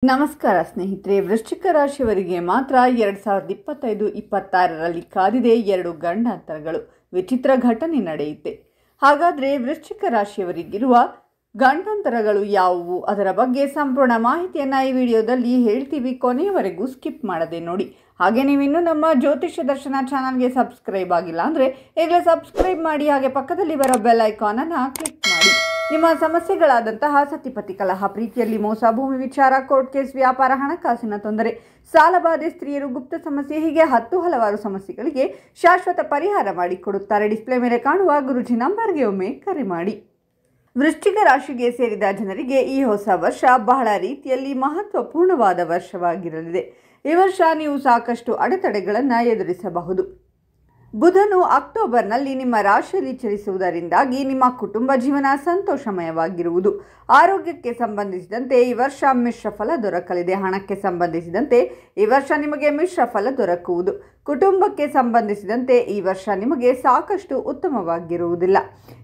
ನಮಸ್ಕಾರ ಸ್ನೇಹಿತರೆ, ವೃಶ್ಚಿಕ ರಾಶಿಯವರಿಗೆ ಮಾತ್ರ 2025-26ರಲ್ಲಿ ಕಾದಿದೆ 2 ಗಂಡಾಂತರಗಳು. ವಿಚಿತ್ರ ಘಟನೆ ನಡೆಯುತ್ತೆ. ಹಾಗಾದರೆ ವೃಶ್ಚಿಕ ರಾಶಿಯವರಿಗಿರುವ ಗಂಡಾಂತರಗಳು ಯಾವುವು, ಅದರ ಬಗ್ಗೆ ಸಂಪೂರ್ಣ ಮಾಹಿತಿಯನ್ನು ಈ ವಿಡಿಯೋದಲ್ಲಿ ಹೇಳ್ತೀವಿ. ಕೊನೆಯವರೆಗೂ ಸ್ಕಿಪ್ ಮಾಡದೆ ನೋಡಿ. ಹಾಗೆ ನೀವಿನ್ನೂ ನಮ್ಮ ಜ್ಯೋತಿಷ್ಯ ದರ್ಶನ ಚಾನಲ್ಗೆ ಸಬ್ಸ್ಕ್ರೈಬ್ ಆಗಿಲ್ಲ ಅಂದರೆ ಈಗಲೇ ಸಬ್ಸ್ಕ್ರೈಬ್ ಮಾಡಿ. ಹಾಗೆ ಪಕ್ಕದಲ್ಲಿ ಬರೋ ಬೆಲ್ ಐಕಾನನ್ನು ಕ್ಲಿಕ್ ಮಾಡಿ. ನಿಮ್ಮ ಸಮಸ್ಯೆಗಳಾದಂತಹ ಸತಿಪತಿ ಕಲಹ, ಪ್ರೀತಿಯಲ್ಲಿ ಮೋಸ, ಭೂಮಿ ವಿಚಾರ, ಕೋರ್ಟ್ ಕೇಸ್, ವ್ಯಾಪಾರ, ಹಣಕಾಸಿನ ತೊಂದರೆ, ಸಾಲಬಾಧೆ, ಸ್ತ್ರೀಯರು, ಗುಪ್ತ ಸಮಸ್ಯೆ, ಹೀಗೆ ಹಲವಾರು ಸಮಸ್ಯೆಗಳಿಗೆ ಶಾಶ್ವತ ಪರಿಹಾರ ಮಾಡಿಕೊಡುತ್ತಾರೆ. ಡಿಸ್ಪ್ಲೇ ಮೇಲೆ ಕಾಣುವ ಗುರುಜಿ ನಂಬರ್ಗೆ ಒಮ್ಮೆ ಕರೆ ಮಾಡಿ. ವೃಶ್ಚಿಕ ರಾಶಿಗೆ ಸೇರಿದ ಜನರಿಗೆ ಈ ಹೊಸ ವರ್ಷ ಬಹಳ ರೀತಿಯಲ್ಲಿ ಮಹತ್ವಪೂರ್ಣವಾದ ವರ್ಷವಾಗಿರಲಿದೆ. ಈ ವರ್ಷ ನೀವು ಸಾಕಷ್ಟು ಅಡೆತಡೆಗಳನ್ನು ಎದುರಿಸಬಹುದು. ಬುಧನು ಅಕ್ಟೋಬರ್ನಲ್ಲಿ ನಿಮ್ಮ ರಾಶಿಯಲ್ಲಿ ಚಲಿಸುವುದರಿಂದಾಗಿ ನಿಮ್ಮ ಕುಟುಂಬ ಜೀವನ ಸಂತೋಷಮಯವಾಗಿರುವುದು. ಆರೋಗ್ಯಕ್ಕೆ ಸಂಬಂಧಿಸಿದಂತೆ ಈ ವರ್ಷ ಮಿಶ್ರ ಫಲ ದೊರಕಲಿದೆ. ಹಣಕ್ಕೆ ಸಂಬಂಧಿಸಿದಂತೆ ಈ ವರ್ಷ ನಿಮಗೆ ಮಿಶ್ರ ಫಲ ದೊರಕುವುದು. ಕುಟುಂಬಕ್ಕೆ ಸಂಬಂಧಿಸಿದಂತೆ ಈ ವರ್ಷ ನಿಮಗೆ ಸಾಕಷ್ಟು ಉತ್ತಮವಾಗಿರುವುದಿಲ್ಲ.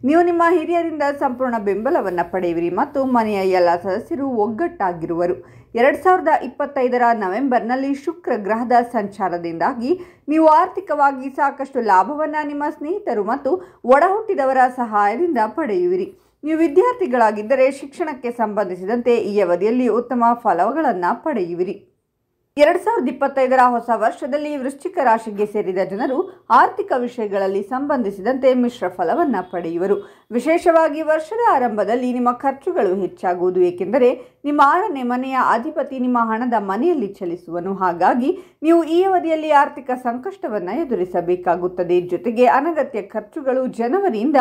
ನೀವು ನಿಮ್ಮ ಹಿರಿಯರಿಂದ ಸಂಪೂರ್ಣ ಬೆಂಬಲವನ್ನು ಪಡೆಯುವಿರಿ ಮತ್ತು ಮನೆಯ ಎಲ್ಲ ಸದಸ್ಯರು ಒಗ್ಗಟ್ಟಾಗಿರುವರು. 2025ರ ನವೆಂಬರ್ನಲ್ಲಿ ಶುಕ್ರ ಗ್ರಹದ ಸಂಚಾರದಿಂದಾಗಿ ನೀವು ಆರ್ಥಿಕವಾಗಿ ಸಾಕಷ್ಟು ಲಾಭವನ್ನು ನಿಮ್ಮ ಸ್ನೇಹಿತರು ಮತ್ತು ಒಡಹುಟ್ಟಿದವರ ಸಹಾಯದಿಂದ ಪಡೆಯುವಿರಿ. ನೀವು ವಿದ್ಯಾರ್ಥಿಗಳಾಗಿದ್ದರೆ ಶಿಕ್ಷಣಕ್ಕೆ ಸಂಬಂಧಿಸಿದಂತೆ ಈ ಅವಧಿಯಲ್ಲಿ ಉತ್ತಮ ಫಲಗಳನ್ನು ಪಡೆಯುವಿರಿ. 2025ರ ಹೊಸ ವರ್ಷದಲ್ಲಿ ವೃಶ್ಚಿಕ ರಾಶಿಗೆ ಸೇರಿದ ಜನರು ಆರ್ಥಿಕ ವಿಷಯಗಳಲ್ಲಿ ಸಂಬಂಧಿಸಿದಂತೆ ಮಿಶ್ರ ಫಲವನ್ನು ಪಡೆಯುವರು. ವಿಶೇಷವಾಗಿ ವರ್ಷದ ಆರಂಭದಲ್ಲಿ ನಿಮ್ಮ ಖರ್ಚುಗಳು ಹೆಚ್ಚಾಗುವುದು, ಏಕೆಂದರೆ ನಿಮ್ಮ 6ನೇ ಮನೆಯ ಅಧಿಪತಿ ನಿಮ್ಮ ಹಣದ ಮನೆಯಲ್ಲಿ ಚಲಿಸುವನು. ಹಾಗಾಗಿ ನೀವು ಈ ಅವಧಿಯಲ್ಲಿ ಆರ್ಥಿಕ ಸಂಕಷ್ಟವನ್ನು ಎದುರಿಸಬೇಕಾಗುತ್ತದೆ. ಜೊತೆಗೆ ಅನಗತ್ಯ ಖರ್ಚುಗಳು ಜನವರಿಯಿಂದ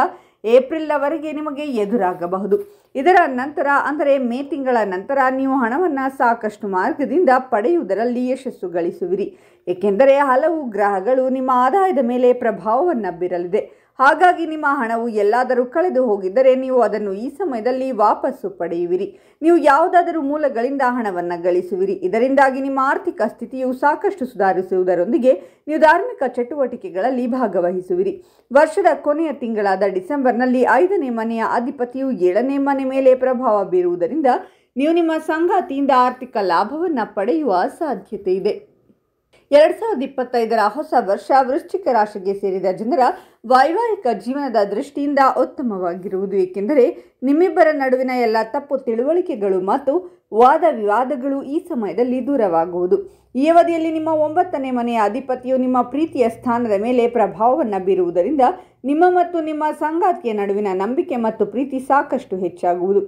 ಏಪ್ರಿಲ್ವರೆಗೆ ನಿಮಗೆ ಎದುರಾಗಬಹುದು. ಇದರ ನಂತರ ಅಂದರೆ ಮೇ ತಿಂಗಳ ನಂತರ ನೀವು ಹಣವನ್ನು ಸಾಕಷ್ಟು ಮಾರ್ಗದಿಂದ ಪಡೆಯುವುದರಲ್ಲಿ ಯಶಸ್ಸು ಗಳಿಸುವಿರಿ, ಏಕೆಂದರೆ ಹಲವು ಗ್ರಹಗಳು ನಿಮ್ಮ ಆದಾಯದ ಮೇಲೆ ಪ್ರಭಾವವನ್ನು ಬೀರಲಿದೆ. ಹಾಗಾಗಿ ನಿಮ್ಮ ಹಣವು ಎಲ್ಲಾದರೂ ಕಳೆದು ಹೋಗಿದ್ದರೆ ನೀವು ಅದನ್ನು ಈ ಸಮಯದಲ್ಲಿ ವಾಪಸ್ಸು ಪಡೆಯುವಿರಿ. ನೀವು ಯಾವುದಾದರೂ ಮೂಲಗಳಿಂದ ಹಣವನ್ನು ಗಳಿಸುವಿರಿ. ಇದರಿಂದಾಗಿ ನಿಮ್ಮ ಆರ್ಥಿಕ ಸ್ಥಿತಿಯು ಸಾಕಷ್ಟು ಸುಧಾರಿಸುವುದರೊಂದಿಗೆ ನೀವು ಧಾರ್ಮಿಕ ಚಟುವಟಿಕೆಗಳಲ್ಲಿ ಭಾಗವಹಿಸುವಿರಿ. ವರ್ಷದ ಕೊನೆಯ ತಿಂಗಳಾದ ಡಿಸೆಂಬರ್ನಲ್ಲಿ 5ನೇ ಮನೆಯ ಅಧಿಪತಿಯು 7ನೇ ಮನೆ ಮೇಲೆ ಪ್ರಭಾವ ಬೀರುವುದರಿಂದ ನೀವು ನಿಮ್ಮ ಸಂಗಾತಿಯಿಂದ ಆರ್ಥಿಕ ಲಾಭವನ್ನು ಪಡೆಯುವ ಸಾಧ್ಯತೆ ಇದೆ. 2025ರ ಹೊಸ ವರ್ಷ ವೃಶ್ಚಿಕ ರಾಶಿಗೆ ಸೇರಿದ ಜನರ ವೈವಾಹಿಕ ಜೀವನದ ದೃಷ್ಟಿಯಿಂದ ಉತ್ತಮವಾಗಿರುವುದು, ಏಕೆಂದರೆ ನಿಮ್ಮಿಬ್ಬರ ನಡುವಿನ ಎಲ್ಲ ತಪ್ಪು ತಿಳುವಳಿಕೆಗಳು ಮತ್ತು ವಾದ ವಿವಾದಗಳು ಈ ಸಮಯದಲ್ಲಿ ದೂರವಾಗುವುದು. ಈ ಅವಧಿಯಲ್ಲಿ ನಿಮ್ಮ 9ನೇ ಮನೆಯ ಅಧಿಪತಿಯು ನಿಮ್ಮ ಪ್ರೀತಿಯ ಸ್ಥಾನದ ಮೇಲೆ ಪ್ರಭಾವವನ್ನು ಬೀರುವುದರಿಂದ ನಿಮ್ಮ ಮತ್ತು ನಿಮ್ಮ ಸಂಗಾತಿಯ ನಡುವಿನ ನಂಬಿಕೆ ಮತ್ತು ಪ್ರೀತಿ ಸಾಕಷ್ಟು ಹೆಚ್ಚಾಗುವುದು.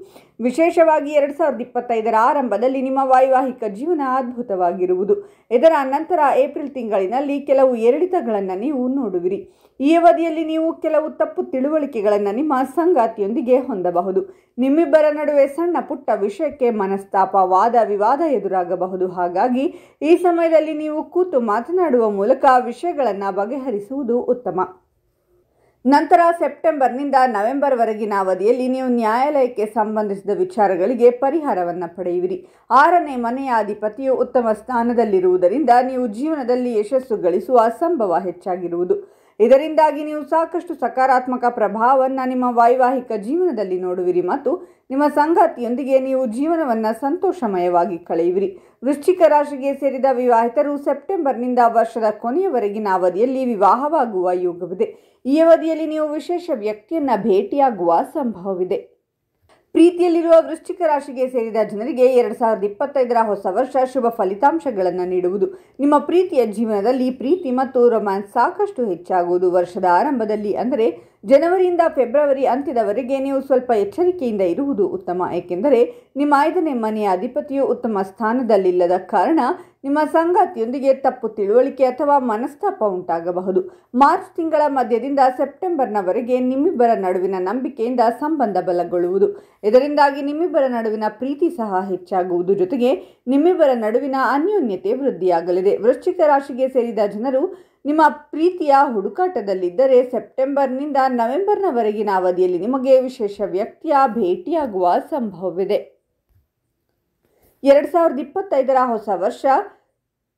ವಿಶೇಷವಾಗಿ 2025ರ ಆರಂಭದಲ್ಲಿ ನಿಮ್ಮ ವೈವಾಹಿಕ ಜೀವನ ಅದ್ಭುತವಾಗಿರುವುದು. ಇದರ ನಂತರ ಏಪ್ರಿಲ್ ತಿಂಗಳಿನಲ್ಲಿ ಕೆಲವು ಏರಿಳಿತಗಳನ್ನು ನೀವು ನೋಡುವಿರಿ. ಈ ಅವಧಿಯಲ್ಲಿ ನೀವು ಕೆಲವು ತಪ್ಪು ತಿಳುವಳಿಕೆಗಳನ್ನು ನಿಮ್ಮ ಸಂಗಾತಿಯೊಂದಿಗೆ ಹೊಂದಬಹುದು. ನಿಮ್ಮಿಬ್ಬರ ನಡುವೆ ಸಣ್ಣ ಪುಟ್ಟ ವಿಷಯಕ್ಕೆ ಮನಸ್ತಾಪ, ವಾದ ವಿವಾದ ಎದುರಾಗಬಹುದು. ಹಾಗಾಗಿ ಈ ಸಮಯದಲ್ಲಿ ನೀವು ಕೂತು ಮಾತನಾಡುವ ಮೂಲಕ ವಿಷಯಗಳನ್ನು ಬಗೆಹರಿಸುವುದು ಉತ್ತಮ. ನಂತರ ಸೆಪ್ಟೆಂಬರ್ನಿಂದ ನವೆಂಬರ್ವರೆಗಿನ ಅವಧಿಯಲ್ಲಿ ನೀವು ನ್ಯಾಯಾಲಯಕ್ಕೆ ಸಂಬಂಧಿಸಿದ ವಿಚಾರಗಳಿಗೆ ಪರಿಹಾರವನ್ನು ಪಡೆಯುವಿರಿ. 6ನೇ ಮನೆಯ ಅಧಿಪತಿಯು ಉತ್ತಮ ಸ್ಥಾನದಲ್ಲಿರುವುದರಿಂದ ನೀವು ಜೀವನದಲ್ಲಿ ಯಶಸ್ಸು ಗಳಿಸುವ ಸಂಭವ ಹೆಚ್ಚಾಗಿರುವುದು. ಇದರಿಂದಾಗಿ ನೀವು ಸಾಕಷ್ಟು ಸಕಾರಾತ್ಮಕ ಪ್ರಭಾವವನ್ನು ನಿಮ್ಮ ವೈವಾಹಿಕ ಜೀವನದಲ್ಲಿ ನೋಡುವಿರಿ ಮತ್ತು ನಿಮ್ಮ ಸಂಗಾತಿಯೊಂದಿಗೆ ನೀವು ಜೀವನವನ್ನು ಸಂತೋಷಮಯವಾಗಿ ಕಳೆಯುವಿರಿ. ವೃಶ್ಚಿಕ ರಾಶಿಗೆ ಸೇರಿದ ವಿವಾಹಿತರು ಸೆಪ್ಟೆಂಬರ್ನಿಂದ ವರ್ಷದ ಕೊನೆಯವರೆಗಿನ ಅವಧಿಯಲ್ಲಿ ವಿವಾಹವಾಗುವ ಯೋಗವಿದೆ. ಈ ಅವಧಿಯಲ್ಲಿ ನೀವು ವಿಶೇಷ ವ್ಯಕ್ತಿಯನ್ನು ಭೇಟಿಯಾಗುವ ಸಂಭವವಿದೆ. ಪ್ರೀತಿಯಲ್ಲಿರುವ ವೃಶ್ಚಿಕ ರಾಶಿಗೆ ಸೇರಿದ ಜನರಿಗೆ 2025ರ ಹೊಸ ವರ್ಷ ಶುಭ ಫಲಿತಾಂಶಗಳನ್ನು ನೀಡುವುದು. ನಿಮ್ಮ ಪ್ರೀತಿಯ ಜೀವನದಲ್ಲಿ ಪ್ರೀತಿ ಮತ್ತು ರೊಮ್ಯಾನ್ಸ್ ಸಾಕಷ್ಟು ಹೆಚ್ಚಾಗುವುದು. ವರ್ಷದ ಆರಂಭದಲ್ಲಿ ಅಂದರೆ ಜನವರಿಯಿಂದ ಫೆಬ್ರವರಿ ಅಂತ್ಯದವರೆಗೆ ನೀವು ಸ್ವಲ್ಪ ಎಚ್ಚರಿಕೆಯಿಂದ ಇರುವುದು ಉತ್ತಮ, ಏಕೆಂದರೆ ನಿಮ್ಮ 5ನೇ ಮನೆಯ ಅಧಿಪತಿಯು ಉತ್ತಮ ಸ್ಥಾನದಲ್ಲಿಲ್ಲದ ಕಾರಣ ನಿಮ್ಮ ಸಂಗಾತಿಯೊಂದಿಗೆ ತಪ್ಪು ತಿಳುವಳಿಕೆ ಅಥವಾ ಮನಸ್ತಾಪ ಉಂಟಾಗಬಹುದು. ಮಾರ್ಚ್ ತಿಂಗಳ ಮಧ್ಯದಿಂದ ಸೆಪ್ಟೆಂಬರ್ನವರೆಗೆ ನಿಮ್ಮಿಬ್ಬರ ನಡುವಿನ ನಂಬಿಕೆಯಿಂದ ಸಂಬಂಧ ಬಲಗೊಳ್ಳುವುದು. ಇದರಿಂದಾಗಿ ನಿಮ್ಮಿಬ್ಬರ ನಡುವಿನ ಪ್ರೀತಿ ಸಹ ಹೆಚ್ಚಾಗುವುದು. ಜೊತೆಗೆ ನಿಮ್ಮಿಬ್ಬರ ನಡುವಿನ ಅನ್ಯೋನ್ಯತೆ ವೃದ್ಧಿಯಾಗಲಿದೆ. ವೃಶ್ಚಿಕ ರಾಶಿಗೆ ಸೇರಿದ ಜನರು ನಿಮ್ಮ ಪ್ರೀತಿಯ ಹುಡುಕಾಟದಲ್ಲಿದ್ದರೆ ಸೆಪ್ಟೆಂಬರ್ನಿಂದ ನವೆಂಬರ್ನವರೆಗಿನ ಅವಧಿಯಲ್ಲಿ ನಿಮಗೆ ವಿಶೇಷ ವ್ಯಕ್ತಿಯ ಭೇಟಿಯಾಗುವ ಸಂಭವವಿದೆ. 2025ರ ಹೊಸ ವರ್ಷ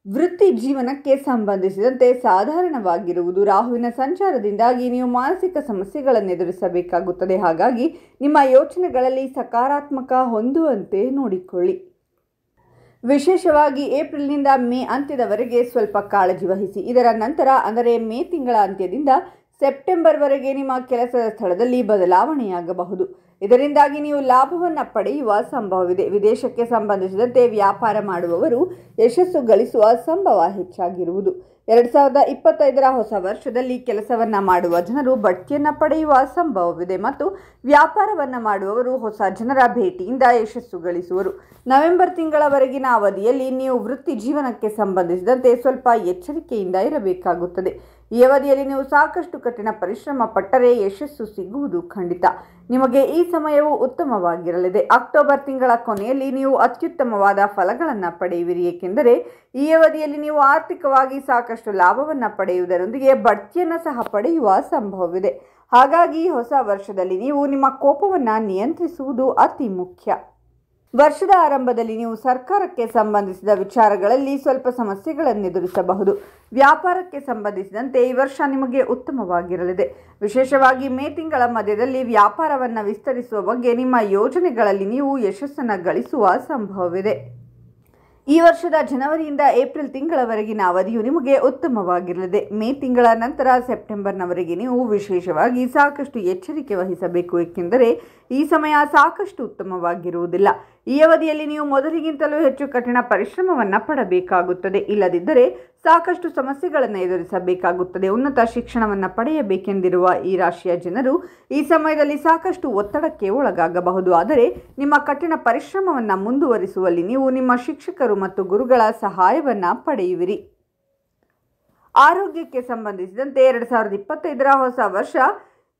ವೃತ್ತಿ ಜೀವನಕ್ಕೆ ಸಂಬಂಧಿಸಿದಂತೆ ಸಾಧಾರಣವಾಗಿರುವುದು. ರಾಹುವಿನ ಸಂಚಾರದಿಂದಾಗಿ ನೀವು ಮಾನಸಿಕ ಸಮಸ್ಯೆಗಳನ್ನು ಎದುರಿಸಬೇಕಾಗುತ್ತದೆ. ಹಾಗಾಗಿ ನಿಮ್ಮ ಯೋಚನೆಗಳಲ್ಲಿ ಸಕಾರಾತ್ಮಕ ಹೊಂದುವಂತೆ ನೋಡಿಕೊಳ್ಳಿ. ವಿಶೇಷವಾಗಿ ಏಪ್ರಿಲ್ನಿಂದ ಮೇ ಅಂತ್ಯದವರೆಗೆ ಸ್ವಲ್ಪ ಕಾಳಜಿ ವಹಿಸಿ. ಇದರ ನಂತರ ಅಂದರೆ ಮೇ ತಿಂಗಳ ಅಂತ್ಯದಿಂದ ಸೆಪ್ಟೆಂಬರ್ವರೆಗೆ ನಿಮ್ಮ ಕೆಲಸದ ಸ್ಥಳದಲ್ಲಿ ಬದಲಾವಣೆಯಾಗಬಹುದು. ಇದರಿಂದಾಗಿ ನೀವು ಲಾಭವನ್ನು ಪಡೆಯುವ ಸಂಭವವಿದೆ. ವಿದೇಶಕ್ಕೆ ಸಂಬಂಧಿಸಿದಂತೆ ವ್ಯಾಪಾರ ಮಾಡುವವರು ಯಶಸ್ಸು ಗಳಿಸುವ ಸಂಭವ ಹೆಚ್ಚಾಗಿರುವುದು. 2025ರ ಹೊಸ ವರ್ಷದಲ್ಲಿ ಕೆಲಸವನ್ನು ಮಾಡುವ ಜನರು ಬಡ್ತಿಯನ್ನು ಪಡೆಯುವ ಸಂಭವವಿದೆ ಮತ್ತು ವ್ಯಾಪಾರವನ್ನು ಮಾಡುವವರು ಹೊಸ ಜನರ ಭೇಟಿಯಿಂದ ಯಶಸ್ಸು ಗಳಿಸುವರು. ನವೆಂಬರ್ ತಿಂಗಳವರೆಗಿನ ಅವಧಿಯಲ್ಲಿ ನೀವು ವೃತ್ತಿ ಜೀವನಕ್ಕೆ ಸಂಬಂಧಿಸಿದಂತೆ ಸ್ವಲ್ಪ ಎಚ್ಚರಿಕೆಯಿಂದ ಇರಬೇಕಾಗುತ್ತದೆ. ಈ ಅವಧಿಯಲ್ಲಿ ನೀವು ಸಾಕಷ್ಟು ಕಠಿಣ ಪರಿಶ್ರಮ ಪಟ್ಟರೆ ಯಶಸ್ಸು ಸಿಗುವುದು ಖಂಡಿತ. ನಿಮಗೆ ಈ ಸಮಯವು ಉತ್ತಮವಾಗಿರಲಿದೆ. ಅಕ್ಟೋಬರ್ ತಿಂಗಳ ಕೊನೆಯಲ್ಲಿ ನೀವು ಅತ್ಯುತ್ತಮವಾದ ಫಲಗಳನ್ನು ಪಡೆಯುವಿರಿ, ಏಕೆಂದರೆ ಈ ಅವಧಿಯಲ್ಲಿ ನೀವು ಆರ್ಥಿಕವಾಗಿ ಸಾಕಷ್ಟು ಲಾಭವನ್ನು ಪಡೆಯುವುದರೊಂದಿಗೆ ಬಡ್ತಿಯನ್ನು ಸಹ ಪಡೆಯುವ ಸಂಭವವಿದೆ. ಹಾಗಾಗಿ ಹೊಸ ವರ್ಷದಲ್ಲಿ ನೀವು ನಿಮ್ಮ ಕೋಪವನ್ನು ನಿಯಂತ್ರಿಸುವುದು ಅತಿ ಮುಖ್ಯ. ವರ್ಷದ ಆರಂಭದಲ್ಲಿ ನೀವು ಸರ್ಕಾರಕ್ಕೆ ಸಂಬಂಧಿಸಿದ ವಿಚಾರಗಳಲ್ಲಿ ಸ್ವಲ್ಪ ಸಮಸ್ಯೆಗಳನ್ನು ಎದುರಿಸಬಹುದು. ವ್ಯಾಪಾರಕ್ಕೆ ಸಂಬಂಧಿಸಿದಂತೆ ಈ ವರ್ಷ ನಿಮಗೆ ಉತ್ತಮವಾಗಿರಲಿದೆ. ವಿಶೇಷವಾಗಿ ಮೇ ತಿಂಗಳ ಮಧ್ಯದಲ್ಲಿ ವ್ಯಾಪಾರವನ್ನು ವಿಸ್ತರಿಸುವ ಬಗ್ಗೆ ನಿಮ್ಮ ಯೋಜನೆಗಳಲ್ಲಿ ನೀವು ಯಶಸ್ಸನ್ನು ಗಳಿಸುವ ಸಂಭವವಿದೆ. ಈ ವರ್ಷದ ಜನವರಿಯಿಂದ ಏಪ್ರಿಲ್ ತಿಂಗಳವರೆಗಿನ ಅವಧಿಯು ನಿಮಗೆ ಉತ್ತಮವಾಗಿರಲಿದೆ. ಮೇ ತಿಂಗಳ ನಂತರ ಸೆಪ್ಟೆಂಬರ್ನವರೆಗೆ ನೀವು ವಿಶೇಷವಾಗಿ ಸಾಕಷ್ಟು ಎಚ್ಚರಿಕೆ ವಹಿಸಬೇಕು, ಏಕೆಂದರೆ ಈ ಸಮಯ ಸಾಕಷ್ಟು ಉತ್ತಮವಾಗಿರುವುದಿಲ್ಲ. ಈ ಅವಧಿಯಲ್ಲಿ ನೀವು ಮೊದಲಿಗಿಂತಲೂ ಹೆಚ್ಚು ಕಠಿಣ ಪರಿಶ್ರಮವನ್ನು ಪಡಬೇಕಾಗುತ್ತದೆ. ಇಲ್ಲದಿದ್ದರೆ ಸಾಕಷ್ಟು ಸಮಸ್ಯೆಗಳನ್ನು ಎದುರಿಸಬೇಕಾಗುತ್ತದೆ. ಉನ್ನತ ಶಿಕ್ಷಣವನ್ನು ಪಡೆಯಬೇಕೆಂದಿರುವ ಈ ರಾಶಿಯ ಜನರು ಈ ಸಮಯದಲ್ಲಿ ಸಾಕಷ್ಟು ಒತ್ತಡಕ್ಕೆ ಒಳಗಾಗಬಹುದು. ಆದರೆ ನಿಮ್ಮ ಕಠಿಣ ಪರಿಶ್ರಮವನ್ನು ಮುಂದುವರಿಸುವಲ್ಲಿ ನೀವು ನಿಮ್ಮ ಶಿಕ್ಷಕರು ಮತ್ತು ಗುರುಗಳ ಸಹಾಯವನ್ನು ಪಡೆಯುವಿರಿ. ಆರೋಗ್ಯಕ್ಕೆ ಸಂಬಂಧಿಸಿದಂತೆ 2025ರ ಹೊಸ ವರ್ಷ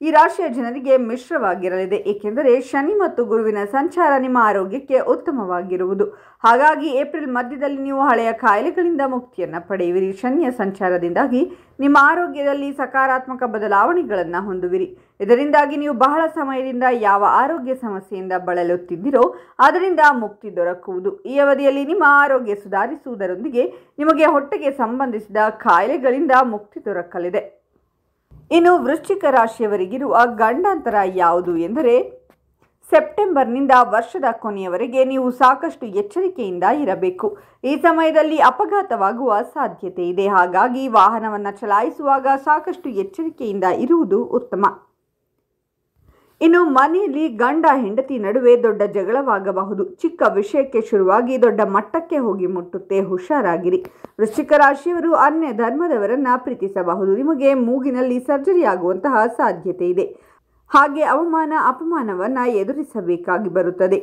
ಈ ರಾಶಿಯ ಜನರಿಗೆ ಮಿಶ್ರವಾಗಿರಲಿದೆ, ಏಕೆಂದರೆ ಶನಿ ಮತ್ತು ಗುರುವಿನ ಸಂಚಾರ ನಿಮ್ಮ ಆರೋಗ್ಯಕ್ಕೆ ಉತ್ತಮವಾಗಿರುವುದು. ಹಾಗಾಗಿ ಏಪ್ರಿಲ್ ಮಧ್ಯದಲ್ಲಿ ನೀವು ಹಳೆಯ ಕಾಯಿಲೆಗಳಿಂದ ಮುಕ್ತಿಯನ್ನು ಪಡೆಯುವಿರಿ. ಶನಿಯ ಸಂಚಾರದಿಂದಾಗಿ ನಿಮ್ಮ ಆರೋಗ್ಯದಲ್ಲಿ ಸಕಾರಾತ್ಮಕ ಬದಲಾವಣೆಗಳನ್ನು ಹೊಂದುವಿರಿ. ಇದರಿಂದಾಗಿ ನೀವು ಬಹಳ ಸಮಯದಿಂದ ಯಾವ ಆರೋಗ್ಯ ಸಮಸ್ಯೆಯಿಂದ ಬಳಲುತ್ತಿದ್ದೀರೋ ಅದರಿಂದ ಮುಕ್ತಿ ದೊರಕುವುದು. ಈ ಅವಧಿಯಲ್ಲಿ ನಿಮ್ಮ ಆರೋಗ್ಯ ಸುಧಾರಿಸುವುದರೊಂದಿಗೆ ನಿಮಗೆ ಹೊಟ್ಟೆಗೆ ಸಂಬಂಧಿಸಿದ ಕಾಯಿಲೆಗಳಿಂದ ಮುಕ್ತಿ ದೊರಕಲಿದೆ. ಇನ್ನು ವೃಶ್ಚಿಕ ರಾಶಿಯವರಿಗಿರುವ ಗಂಡಾಂತರ ಯಾವುದು ಎಂದರೆ, ಸೆಪ್ಟೆಂಬರ್ನಿಂದ ವರ್ಷದ ಕೊನೆಯವರೆಗೆ ನೀವು ಸಾಕಷ್ಟು ಎಚ್ಚರಿಕೆಯಿಂದ ಇರಬೇಕು. ಈ ಸಮಯದಲ್ಲಿ ಅಪಘಾತವಾಗುವ ಸಾಧ್ಯತೆ ಇದೆ. ಹಾಗಾಗಿ ವಾಹನವನ್ನು ಚಲಾಯಿಸುವಾಗ ಸಾಕಷ್ಟು ಎಚ್ಚರಿಕೆಯಿಂದ ಇರುವುದು ಉತ್ತಮ. ಇನ್ನು ಮನೆಯಲ್ಲಿ ಗಂಡ ಹೆಂಡತಿ ನಡುವೆ ದೊಡ್ಡ ಜಗಳವಾಗಬಹುದು. ಚಿಕ್ಕ ವಿಷಯಕ್ಕೆ ಶುರುವಾಗಿ ದೊಡ್ಡ ಮಟ್ಟಕ್ಕೆ ಹೋಗಿ ಮುಟ್ಟುತ್ತೆ. ಹುಷಾರಾಗಿರಿ. ವೃಶ್ಚಿಕ ರಾಶಿಯವರು ಅನ್ಯ ಧರ್ಮದವರನ್ನ ಪ್ರೀತಿಸಬಹುದು. ನಿಮಗೆ ಮೂಗಿನಲ್ಲಿ ಸರ್ಜರಿ ಆಗುವಂತಹ ಸಾಧ್ಯತೆ ಇದೆ. ಹಾಗೆ ಅಪಮಾನವನ್ನು ಎದುರಿಸಬೇಕಾಗಿ ಬರುತ್ತದೆ.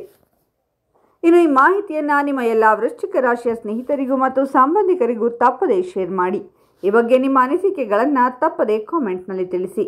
ಇನ್ನು ಈ ಮಾಹಿತಿಯನ್ನು ನಿಮ್ಮ ಎಲ್ಲ ವೃಶ್ಚಿಕ ರಾಶಿಯ ಸ್ನೇಹಿತರಿಗೂ ಮತ್ತು ಸಂಬಂಧಿಕರಿಗೂ ತಪ್ಪದೇ ಶೇರ್ ಮಾಡಿ. ಈ ಬಗ್ಗೆ ನಿಮ್ಮ ಅನಿಸಿಕೆಗಳನ್ನು ತಪ್ಪದೇ ಕಾಮೆಂಟ್ನಲ್ಲಿ ತಿಳಿಸಿ.